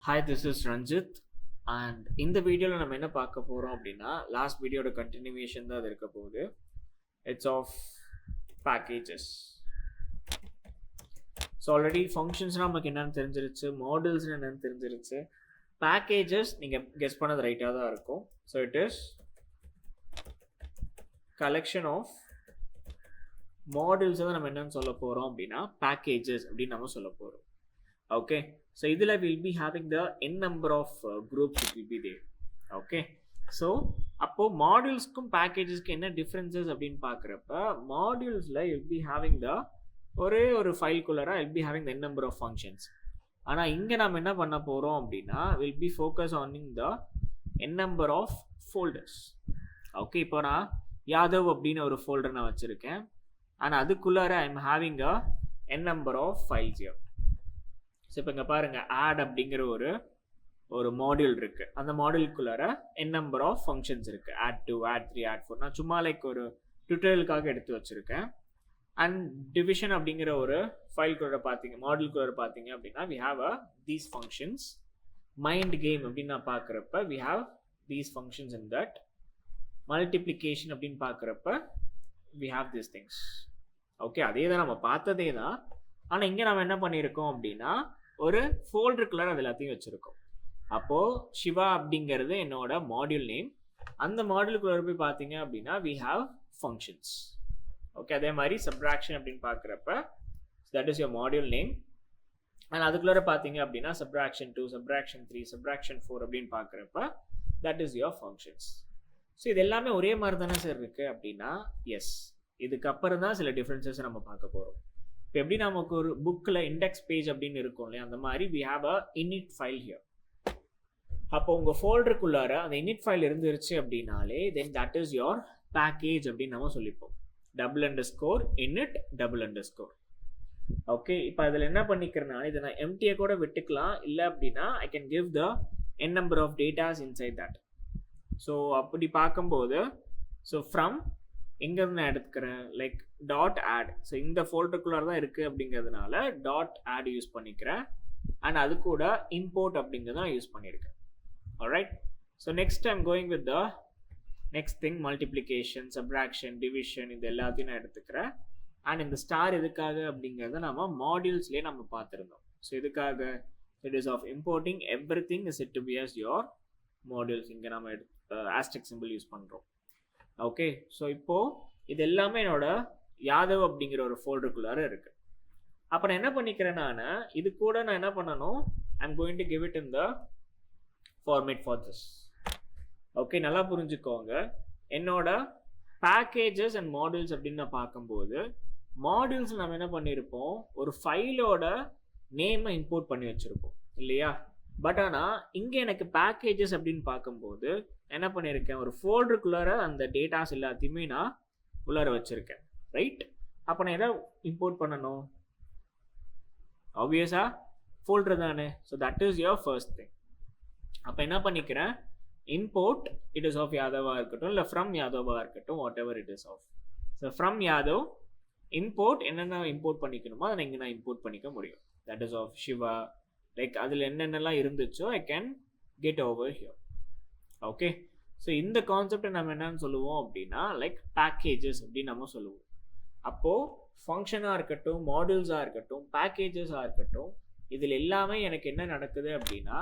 Hi, this is Ranjith and இந்த வீடியோவில் நம்ம என்ன பார்க்க போகிறோம் அப்படின்னா லாஸ்ட் வீடியோட கண்டினியூவேஷன் தான் அது இருக்க போகுது. It's of packages. So already ஃபங்க்ஷன்ஸ்னால் நமக்கு என்னென்னு தெரிஞ்சிருச்சு, மாடல்ஸ்னு என்னென்னு தெரிஞ்சிருச்சு. பேக்கேஜஸ் நீங்கள் கெஸ் பண்ணது ரைட்டாக தான் இருக்கும். So it is collection of மாடல்ஸை தான் நம்ம என்னென்னு சொல்ல போகிறோம் அப்படின்னா பேக்கேஜஸ் அப்படின்னு நம்ம சொல்ல போகிறோம். Okay, so idhila we'll be having the n number of groups it will be there. Okay, so appo modules kum packages ku enna differences appdin paakrappa modules la you'll be having the oru file kullara I'll be having the n number of functions. Ana inga nam enna panna porom appadina will be focus on the n number of folders. Okay, ipo na Yadav appdina oru folder na vechiruken and adukkullara I am having a n number of files here. So இப்போ இங்கே பாருங்கள், add அப்படிங்கிற ஒரு module இருக்குது. அந்த மாடியூலுக்குள்ளார என் number of functions இருக்குது. Add 2, add 3, add 4. நான் சும்மா லைக் ஒரு டுட்டோரியலுக்காக எடுத்து வச்சுருக்கேன். அண்ட் டிவிஷன் அப்படிங்கிற ஒரு ஃபைல்குள்ளார பார்த்தீங்க, மாடியூலுக்குள்ளார பார்த்தீங்க அப்படின்னா we have these functions. Mind game அப்படின்னு நான் பார்க்குறப்ப we have these functions in that. Multiplication அப்படின்னு பார்க்குறப்ப we have these things. Okay, அதே தான் நம்ம பார்த்ததே தான். ஆனால் இங்கே நம்ம என்ன பண்ணியிருக்கோம் அப்படின்னா ஒரு ஃபோல்டருக்குள்ளார அது எல்லாத்தையும் வச்சுருக்கோம். அப்போது சிவா அப்படிங்கிறது என்னோட மாடியூல் நேம். அந்த மாடியூலுக்குள்ளார போய் பார்த்தீங்க அப்படின்னா வி ஹாவ் ஃபங்க்ஷன்ஸ். ஓகே, அதே மாதிரி சப்ராக்ஷன் அப்படின்னு பார்க்குறப்ப that is your module name. And அதுக்குள்ளார பார்த்தீங்க அப்படின்னா சப்ராக்ஷன் 2, சப்ராக்ஷன் 3, சப்ராக்ஷன் 4 அப்படின்னு பார்க்குறப்ப that is your functions. So இது எல்லாமே ஒரே மாதிரி தானே சார் இருக்குது அப்படின்னா எஸ். இதுக்கப்புறம் தான் சில டிஃப்ரென்சஸ் நம்ம பார்க்க போகிறோம். இப்போ எப்படி நமக்கு ஒரு புக்கில் இண்டெக்ஸ் பேஜ் அப்படின்னு இருக்கும் இல்லையா, அந்த மாதிரி we have a init file here. அப்போ உங்கள் ஃபோல்டருக்குள்ளார அந்த init ஃபைல் இருந்துருச்சு அப்படின்னாலே then that is your package அப்படின்னு நம்ம சொல்லிப்போம். _init _. ஓகே, இப்போ அதில் என்ன பண்ணிக்கிறேன்னா இதை நான் எம்டியை கூட விட்டுக்கலாம். இல்லை அப்படின்னா I can give the n number of datas inside that. So அப்படி பார்க்கும்போது ஸோ ஃப்ரம் எங்கேருந்து நான் எடுத்துக்கிறேன் லைக் டாட் ஆட். ஸோ இந்த ஃபோல்டருக்குள்ளார தான் இருக்குது அப்படிங்கிறதுனால டாட் ஆட் யூஸ் பண்ணிக்கிறேன். அண்ட் அது கூட இம்போர்ட் அப்படிங்கிறத நான் யூஸ் பண்ணியிருக்கேன். Alright, so next I'm going with the next thing multiplication, subtraction, division, இது எல்லாத்தையும் நான் எடுத்துக்கிறேன். அண்ட் இந்த ஸ்டார் எதுக்காக அப்படிங்கிறத நம்ம மாடியூல்ஸ்லேயே நம்ம பார்த்துருந்தோம். ஸோ இதுக்காக it is of importing everything is it to be as your modules. இங்கே நம்ம ஆஸ்டெக் சிம்பிள் யூஸ் பண்ணுறோம். ஓகே, ஸோ இப்போது இது எல்லாமே என்னோட யாதவ் அப்படிங்கிற ஒரு ஃபோல்டருக்குள்ளார இருக்குது. அப்போ நான் என்ன பண்ணிக்கிறேன், நான் இது கூட நான் என்ன பண்ணணும், I am going to give it in the format for this. Okay, நல்லா புரிஞ்சுக்கோங்க. என்னோட பேக்கேஜஸ் அண்ட் மாடியூல்ஸ் அப்படின்னு நான் பார்க்கும்போது மாடியூல்ஸ் நம்ம என்ன பண்ணியிருப்போம், ஒரு ஃபைலோட நேமை இம்போர்ட் பண்ணி வச்சுருப்போம் இல்லையா. பட் ஆனால் இங்கே எனக்கு பேக்கேஜஸ் அப்படின்னு பார்க்கும்போது என்ன பண்ணியிருக்கேன், ஒரு ஃபோல்டருக்குள்ளார அந்த டேட்டாஸ் எல்லாத்தையுமே நான் உள்ளார வச்சுருக்கேன். ரைட், அப்போ நான் எதை இம்போர்ட் பண்ணணும், ஆப்வியஸாக ஃபோல்டர் தானே. So that is your first thing. அப்போ என்ன பண்ணிக்கிறேன், இம்போர்ட் இட் இஸ் ஆஃப் யாதவாக இருக்கட்டும் இல்லை ஃப்ரம் யாதவாக இருக்கட்டும், whatever it is of. So from Yadav import என்னென்ன இம்போர்ட் பண்ணிக்கணுமோ அதை இங்கே நான் இம்போர்ட் பண்ணிக்க முடியும். That is of Shiva, like அதில் என்னென்னலாம் இருந்துச்சோ I can get over here. Okay, so இந்த கான்செப்டை நம்ம என்னன்னு சொல்லுவோம் அப்படின்னா லைக் பேக்கேஜஸ் அப்படின்னு நம்ம சொல்லுவோம். அப்போது ஃபங்க்ஷனாக இருக்கட்டும், மாடியூல்ஸாக இருக்கட்டும், பேக்கேஜஸாக இருக்கட்டும், இதில் எல்லாமே எனக்கு என்ன நடக்குது அப்படின்னா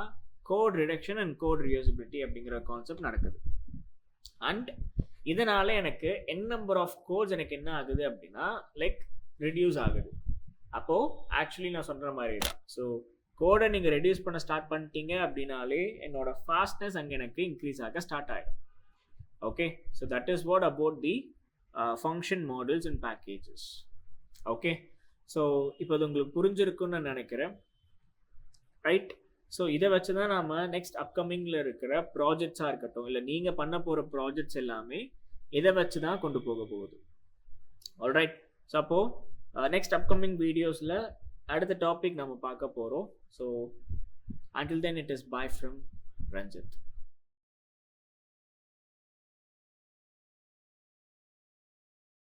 code reduction and code reusability அப்படிங்கிற கான்செப்ட் நடக்குது. அண்ட் இதனால் எனக்கு n நம்பர் ஆஃப் கோட்ஸ் எனக்கு என்ன ஆகுது அப்படின்னா லைக் ரெடியூஸ் ஆகுது. அப்போது ஆக்சுவலி நான் சொல்கிற மாதிரி தான். ஸோ கோடை நீங்கள் ரெடியூஸ் பண்ண ஸ்டார்ட் பண்ணிட்டீங்க அப்படின்னாலே என்னோட ஃபாஸ்ட்னஸ் அங்கே எனக்கு இன்க்ரீஸ் ஆக ஸ்டார்ட் ஆகிடும். Okay, so that is what about the function modules and packages. Okay, so இப்போ அது உங்களுக்கு புரிஞ்சிருக்குன்னு நான் நினைக்கிறேன். ரைட், ஸோ இதை வச்சு தான் நாம் நெக்ஸ்ட் அப்கமிங்கில் இருக்கிற ப்ராஜெக்ட்ஸாக இருக்கட்டும் இல்லை நீங்கள் பண்ண போகிற ப்ராஜெக்ட்ஸ் எல்லாமே இதை வச்சு தான் கொண்டு போக போகுது. ஆல்ரைட், ஸோ அப்போது நெக்ஸ்ட் அப்கமிங் வீடியோஸில் அடுத்த டாபிக் நம்ம பார்க்க போகிறோம். So until then it is bye from Ranjith.